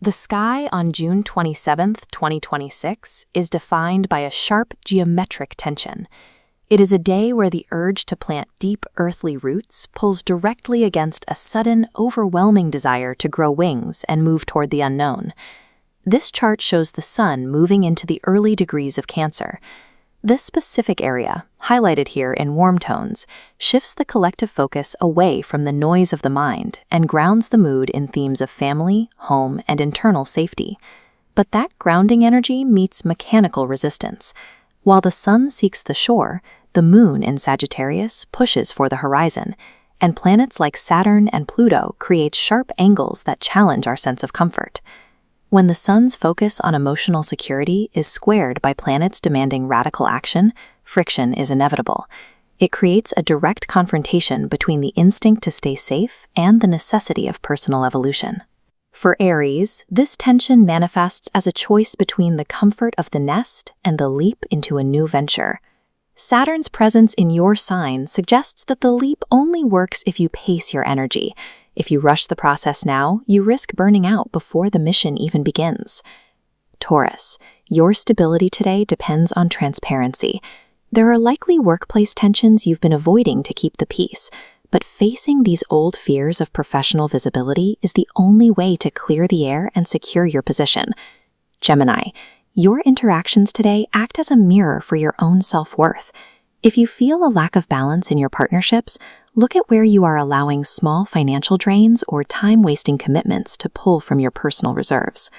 The sky on June 27, 2026, is defined by a sharp geometric tension. It is a day where the urge to plant deep earthly roots pulls directly against a sudden, overwhelming desire to grow wings and move toward the unknown. This chart shows the sun moving into the early degrees of Cancer. This specific area, highlighted here in warm tones, shifts the collective focus away from the noise of the mind and grounds the mood in themes of family, home, and internal safety. But that grounding energy meets mechanical resistance. While the sun seeks the shore, the moon in Sagittarius pushes for the horizon, and planets like Saturn and Pluto create sharp angles that challenge our sense of comfort. When the sun's focus on emotional security is squared by planets demanding radical action, friction is inevitable. It creates a direct confrontation between the instinct to stay safe and the necessity of personal evolution. For Aries, this tension manifests as a choice between the comfort of the nest and the leap into a new venture. Saturn's presence in your sign suggests that the leap only works if you pace your energy. If you rush the process now, you risk burning out before the mission even begins. Taurus, your stability today depends on transparency. There are likely workplace tensions you've been avoiding to keep the peace, but facing these old fears of professional visibility is the only way to clear the air and secure your position. Gemini, your interactions today act as a mirror for your own self-worth. If you feel a lack of balance in your partnerships, look at where you are allowing small financial drains or time-wasting commitments to pull from your personal reserves.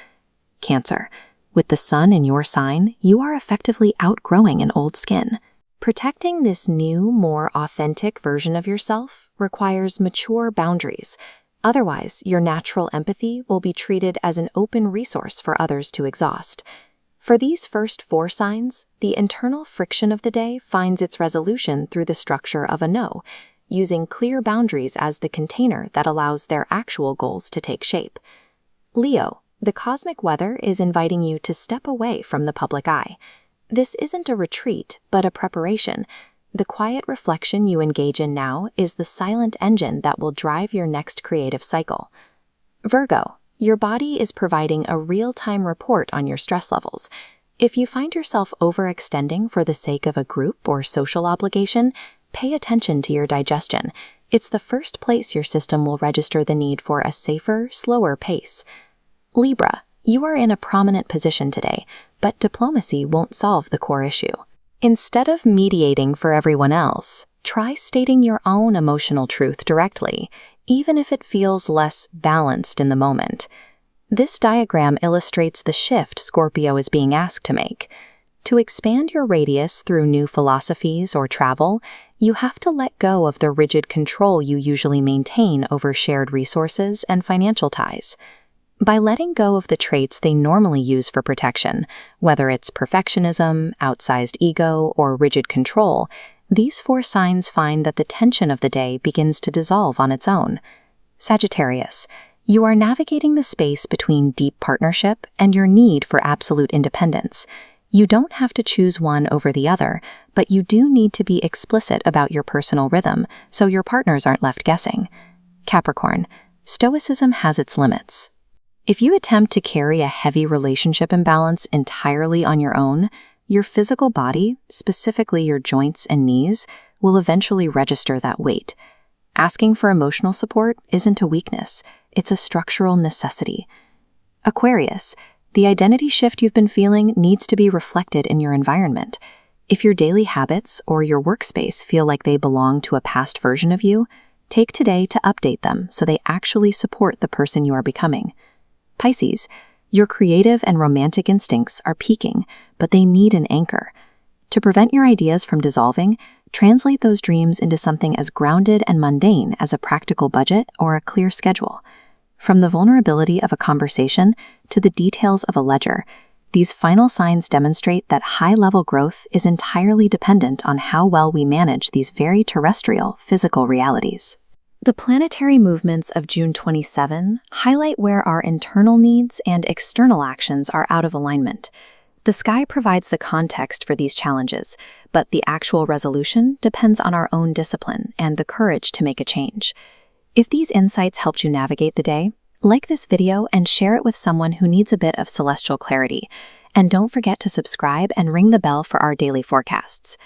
Cancer, with the sun in your sign, you are effectively outgrowing an old skin. Protecting this new, more authentic version of yourself requires mature boundaries. Otherwise, your natural empathy will be treated as an open resource for others to exhaust. For these first 4 signs, the internal friction of the day finds its resolution through the structure of a no, using clear boundaries as the container that allows their actual goals to take shape. Leo, the cosmic weather is inviting you to step away from the public eye. This isn't a retreat, but a preparation. The quiet reflection you engage in now is the silent engine that will drive your next creative cycle. Virgo, your body is providing a real-time report on your stress levels. If you find yourself overextending for the sake of a group or social obligation, pay attention to your digestion. It's the first place your system will register the need for a safer, slower pace. Libra, you are in a prominent position today, but diplomacy won't solve the core issue. Instead of mediating for everyone else, try stating your own emotional truth directly, even if it feels less balanced in the moment. This diagram illustrates the shift Scorpio is being asked to make. To expand your radius through new philosophies or travel, you have to let go of the rigid control you usually maintain over shared resources and financial ties. By letting go of the traits they normally use for protection, whether it's perfectionism, outsized ego, or rigid control, these 4 signs find that the tension of the day begins to dissolve on its own. Sagittarius, you are navigating the space between deep partnership and your need for absolute independence. You don't have to choose one over the other, but you do need to be explicit about your personal rhythm so your partners aren't left guessing. Capricorn, stoicism has its limits. If you attempt to carry a heavy relationship imbalance entirely on your own, your physical body, specifically your joints and knees, will eventually register that weight. Asking for emotional support isn't a weakness, it's a structural necessity. Aquarius, the identity shift you've been feeling needs to be reflected in your environment. If your daily habits or your workspace feel like they belong to a past version of you, take today to update them so they actually support the person you are becoming. Pisces, your creative and romantic instincts are peaking, but they need an anchor. To prevent your ideas from dissolving, translate those dreams into something as grounded and mundane as a practical budget or a clear schedule. From the vulnerability of a conversation to the details of a ledger, these final signs demonstrate that high-level growth is entirely dependent on how well we manage these very terrestrial physical realities. The planetary movements of June 27 highlight where our internal needs and external actions are out of alignment. The sky provides the context for these challenges, but the actual resolution depends on our own discipline and the courage to make a change. If these insights helped you navigate the day, Like this video and share it with someone who needs a bit of celestial clarity. And don't forget to subscribe and ring the bell for our daily forecasts.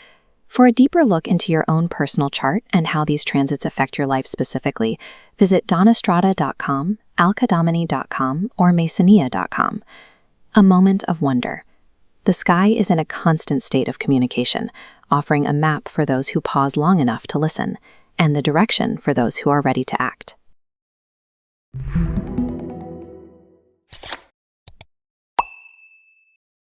For a deeper look into your own personal chart and how these transits affect your life specifically, visit donastrada.com, alcadomini.com, or masonia.com. A moment of wonder. The sky is in a constant state of communication, offering a map for those who pause long enough to listen, and the direction for those who are ready to act.